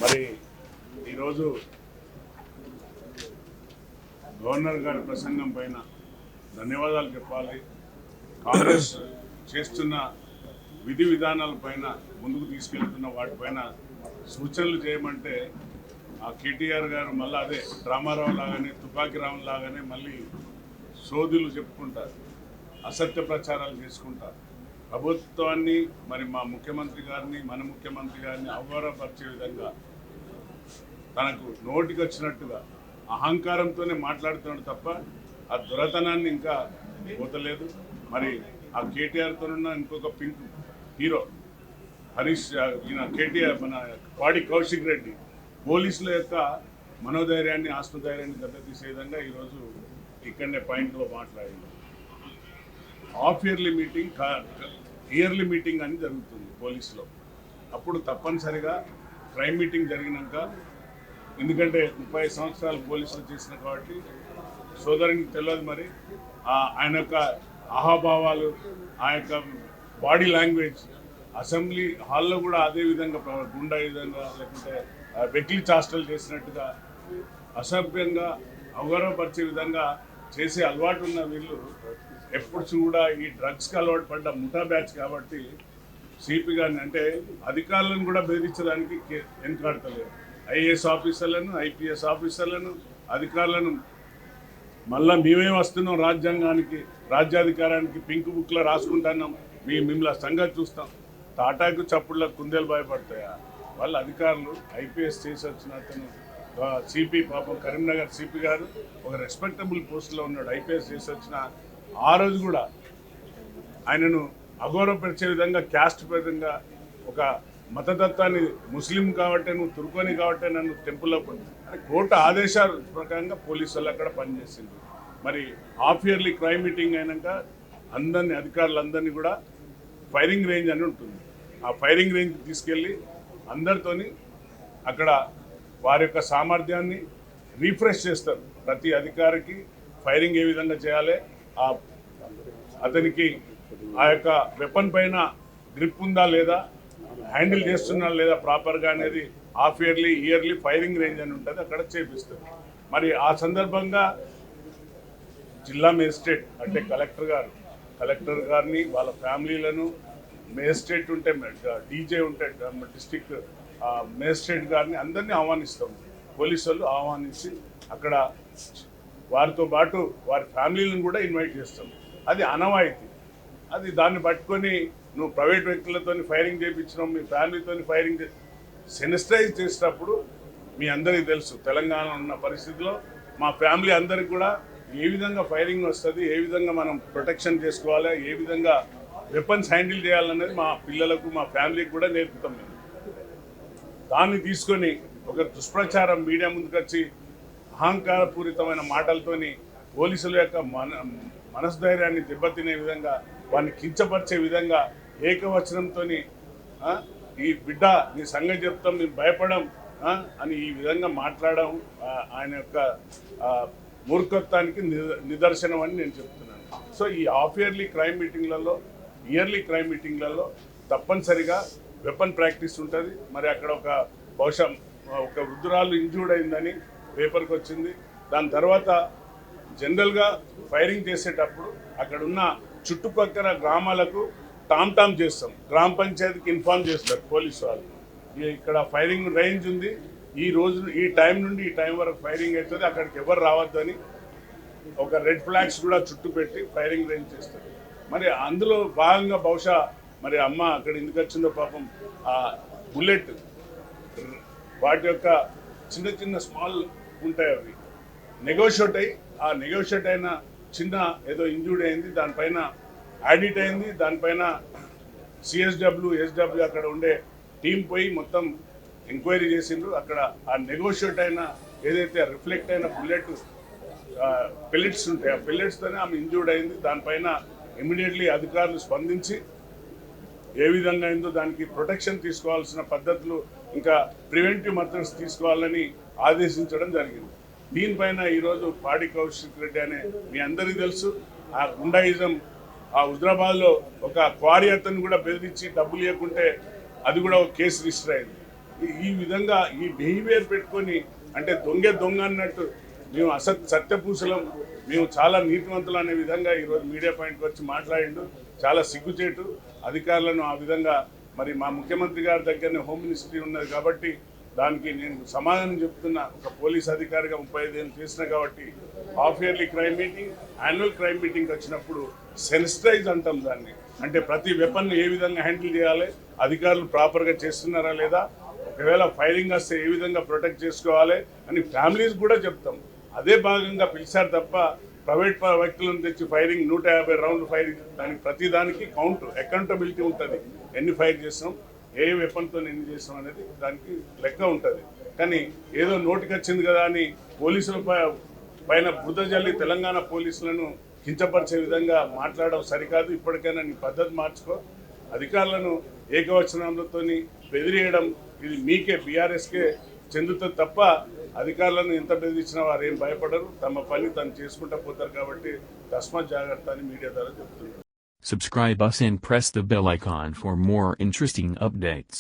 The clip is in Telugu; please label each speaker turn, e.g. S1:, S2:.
S1: మరి ఈరోజు గవర్నర్ గారి ప్రసంగం పైన ధన్యవాదాలు చెప్పాలి. కాంగ్రెస్ చేస్తున్న విధి విధానాల పైన ముందుకు తీసుకెళ్తున్న వాటిపైన సూచనలు చేయమంటే ఆ కేటీఆర్ గారు మళ్ళీ అదే డ్రామారావు లాగానే తుపాకీ రావు లాగానే మళ్ళీ సోదులు చెప్పుకుంటారు, అసత్య ప్రచారాలు చేసుకుంటారు. ప్రభుత్వాన్ని మరి మా ముఖ్యమంత్రి గారిని మన ముఖ్యమంత్రి గారిని అవగాహనపరిచే విధంగా తనకు నోటికి వచ్చినట్టుగా అహంకారంతోనే మాట్లాడుతున్నాడు తప్ప ఆ దొరతనాన్ని ఇంకా పోతలేదు. మరి ఆ కేటీఆర్తోనున్న ఇంకొక పింక్ హీరో హరీష్, ఈయన కేటీఆర్ మన పాడి కౌశిక్ రెడ్డి పోలీసుల యొక్క మనోధైర్యాన్ని ఆత్మధైర్యాన్ని దెబ్బతీసే విధంగా ఈరోజు ఇక్కడనే పాయింట్లో మాట్లాడింది. Half yearly meeting, yearly meeting అని జరుగుతుంది పోలీసులో. అప్పుడు తప్పనిసరిగా క్రైమ్ మీటింగ్ జరిగినాక, ఎందుకంటే 30 సంవత్సరాలు పోలీసులు చేసిన కాబట్టి సోదరునికి తెలియదు. మరి ఆయన యొక్క అహాభావాలు, ఆ యొక్క బాడీ లాంగ్వేజ్ అసెంబ్లీ హాల్లో కూడా అదే విధంగా గుండా విధంగా లేకుంటే వెకిలి చాష్టలు చేసినట్టుగా అసభ్యంగా అవగౌరవపరిచే విధంగా చేసే అలవాటు ఉన్న వీళ్ళు ఎప్పుడు కూడా ఈ డ్రగ్స్కి అలవాటు పడ్డ ముఠా బ్యాచ్ కాబట్టి సిపి గారిని అంటే అధికారులను కూడా బెదిరించడానికి వెనుకాడతలేదు. ఐఏఎస్ ఆఫీసర్లను, ఐపీఎస్ ఆఫీసర్లను, అధికారులను మళ్ళీ మేమే వస్తున్నాం రాజ్యాంగానికి, రాజ్యాధికారానికి పింక్ బుక్లో రాసుకుంటున్నాం, మిమ్మల్ని సంగతి చూస్తాం. తాటాకు చప్పుడులకు కుందేలు భయపడతాయా? వాళ్ళ అధికారులు ఐపీఎస్ చేసి వచ్చిన అతను సిపి, పాపం కరీంనగర్ సిపి గారు ఒక రెస్పెక్టబుల్ పోస్ట్లో ఉన్నాడు. ఐపీఎస్ చేసి వచ్చిన ఆ రోజు కూడా ఆయనను అగౌరవపరిచే విధంగా, క్యాస్ట్ పరంగా ఒక మతతత్వాన్ని, ముస్లిం కాబట్టి నువ్వు తుర్కోని కాబట్టి నన్ను టెంపుల్లో కోర్టు ఆదేశాల ప్రకారంగా పోలీసు వాళ్ళు అక్కడ పనిచేసింది. మరి హాఫ్ ఇయర్లీ క్రైమ్ మీటింగ్ అయినాక అందరినీ, అధికారులందరినీ కూడా ఫైరింగ్ రేంజ్ అని ఉంటుంది. ఆ ఫైరింగ్ రేంజ్ తీసుకెళ్ళి అందరితోని అక్కడ వారి యొక్క సామర్థ్యాన్ని రీఫ్రెష్ చేస్తారు. ప్రతి అధికారికి ఫైరింగ్ ఏ విధంగా చేయాలి, అతనికి ఆ యొక్క వెపన్ పైన గ్రిప్ ఉందా లేదా, హ్యాండిల్ చేస్తున్నా లేదా ప్రాపర్గా అనేది half yearly, yearly firing range అని ఉంటుంది, అక్కడ చేపిస్తారు. మరి ఆ సందర్భంగా జిల్లా మేజిస్ట్రేట్ అంటే కలెక్టర్ గారిని, వాళ్ళ ఫ్యామిలీలను, మేజిస్ట్రేట్ ఉంటే డీజే ఉంటే డిస్ట్రిక్ట్ మేజిస్ట్రేట్ గారిని అందరినీ ఆహ్వానిస్తాం. పోలీసు వాళ్ళు ఆహ్వానించి అక్కడ వారితో పాటు వారి ఫ్యామిలీలను కూడా ఇన్వైట్ చేస్తాం. అది అనవాయితీ. అది దాన్ని పట్టుకొని నువ్వు ప్రైవేట్ వ్యక్తులతో ఫైరింగ్ చేయించినావు, మీ ఫ్యామిలీతో ఫైరింగ్ సెనిస్టైజ్ చేసేటప్పుడు మీ అందరికీ తెలుసు తెలంగాణ ఉన్న పరిస్థితిలో మా ఫ్యామిలీ అందరికి కూడా ఏ విధంగా ఫైరింగ్ వస్తుంది, ఏ విధంగా మనం ప్రొటెక్షన్ చేసుకోవాలి, ఏ విధంగా వెపన్స్ హ్యాండిల్ చేయాలనేది మా పిల్లలకు, మా ఫ్యామిలీకి కూడా నేర్పుతాం మేము. దాన్ని తీసుకొని ఒక దుష్ప్రచారం మీడియా ముందుకు వచ్చి అహంకారపూరితమైన మాటలతోని పోలీసుల యొక్క మనస్థైర్యాన్ని దెబ్బతినే విధంగా, వారిని కించపరిచే విధంగా ఏకవచనంతో ఈ బిడ్డ నీ సంగతి చెప్తాం, మేము భయపడం అని ఈ విధంగా మాట్లాడడం ఆయన యొక్క మూర్ఖత్వానికి నిదర్శనం అని నేను చెప్తున్నాను. సో ఈ హాఫ్ ఇయర్లీ క్రైమ్ మీటింగ్లలో, ఇయర్లీ క్రైమ్ మీటింగ్లలో తప్పనిసరిగా వెపన్ ప్రాక్టీస్ ఉంటుంది. మరి అక్కడ బహుశా ఒక వృద్ధురాలు ఇంజూర్డ్ అయిందని పేపర్కి వచ్చింది. దాని తర్వాత జనరల్గా ఫైరింగ్ చేసేటప్పుడు అక్కడ ఉన్న చుట్టుపక్కల గ్రామాలకు టామ్ చేస్తాం, గ్రామ పంచాయతీకి ఇన్ఫార్మ్ చేస్తారు పోలీసు వాళ్ళు, ఇక్కడ ఫైరింగ్ రేంజ్ ఉంది, ఈ రోజు ఈ టైం నుండి ఈ టైం వరకు ఫైరింగ్ అవుతుంది, అక్కడికి ఎవరు రావద్దని ఒక రెడ్ ఫ్లాగ్స్ కూడా చుట్టూ పెట్టి ఫైరింగ్ రేంజ్ చేస్తారు. మరి అందులో భాగంగా బహుశా మరి అమ్మ అక్కడ ఎందుకు వచ్చిందో పాపం, ఆ బుల్లెట్ వాటి యొక్క చిన్న స్మాల్ ఉంటాయి, అవి నెగోషియేట్ అయ్యి ఆ నెగోషియేట్ అయిన చిన్న ఏదో ఇంజూర్డ్ అయింది, దానిపైన ఆడిట్ అయింది, దానిపైన సిఎస్డబ్ల్యూ, ఎస్డబ్ల్యూ అక్కడ ఉండే టీం పోయి మొత్తం ఎంక్వైరీ చేసిండ్రు. అక్కడ ఆ నెగోషియేట్ అయిన ఏదైతే రిఫ్లెక్ట్ అయిన బుల్లెట్ పెల్లెట్స్ ఉంటాయి, ఆ పెల్లెట్స్తోనే ఆమె ఇంజూర్డ్ అయింది. దానిపైన ఇమీడియట్లీ అధికారులు స్పందించి ఏ విధంగా అయిందో దానికి ప్రొటెక్షన్ తీసుకోవాల్సిన పద్ధతులు, ఇంకా ప్రివెంటివ్ మెథడ్స్ తీసుకోవాలని ఆదేశించడం జరిగింది. దీనిపైన ఈరోజు పాడి కౌశిక్ రెడ్డి అనే మీ అందరికీ తెలుసు, ఆ గుండాయిజం ఆ హుజరాబాద్లో ఒక క్వారీ అతను కూడా బెదిరించి డబ్బులు ఇవ్వకుంటే అది కూడా ఒక కేసు రిజిస్టర్ అయింది. ఈ విధంగా ఈ బిహేవియర్ పెట్టుకొని అంటే దొంగ అన్నట్టు మేము సత్యపూసలం మేము చాలా నీతివంతులు అనే విధంగా ఈరోజు మీడియా పాయింట్కి వచ్చి మాట్లాడిండు. చాలా సిగ్గుచేటు అధికారులను ఆ విధంగా. మరి మా ముఖ్యమంత్రి గారి దగ్గరనే హోమ్ మినిస్ట్రీ ఉన్నది కాబట్టి దానికి నేను సమాధానం చెప్తున్నా. ఒక పోలీస్ అధికారిగా 35 ఏళ్ళు చేసిన కాబట్టి half yearly crime meeting, annual crime meeting వచ్చినప్పుడు సెన్సిటైజ్ అంటాం దాన్ని. అంటే ప్రతి వెపన్ ఏ విధంగా హ్యాండిల్ చేయాలి, అధికారులు ప్రాపర్గా చేస్తున్నారా లేదా, ఒకవేళ ఫైరింగ్ వస్తే ఏ విధంగా ప్రొటెక్ట్ చేసుకోవాలి అని ఫ్యామిలీస్ కూడా చెప్తాం. అదే భాగంగా పిలిచారు తప్ప ప్రైవేట్ వ్యక్తులను తెచ్చి ఫైరింగ్ 150 రౌండ్లు ఫైరింగ్, దానికి ప్రతి దానికి అకౌంటబిలిటీ ఉంటుంది. ఎన్ని ఫైర్ చేస్తాం, ఏ వెపన్తో ఎన్ని చేస్తాం అనేది దానికి లెక్క ఉంటుంది. కానీ ఏదో నోటికి వచ్చింది కదా అని పోలీసుల పైన బురద జల్లి తెలంగాణ పోలీసులను కించపరిచే విధంగా మాట్లాడడం సరికాదు. ఇప్పటికైనా నీ పద్ధతి మార్చుకో. అధికారులను ఏకవచనంతో బెదిరియడం ఇది మీకే బీఆర్ఎస్కే చెందుతుంది తప్ప అధికారులను ఎంత బెదిరించినా వారు ఏం భయపడరు. తమ పని తను చేసుకుంటూ పోతారు. కాబట్టి తస్మాత్ జాగ్రత్త అని మీడియా ద్వారా చెప్తున్నారు.
S2: Subscribe us and press the bell icon for more interesting updates.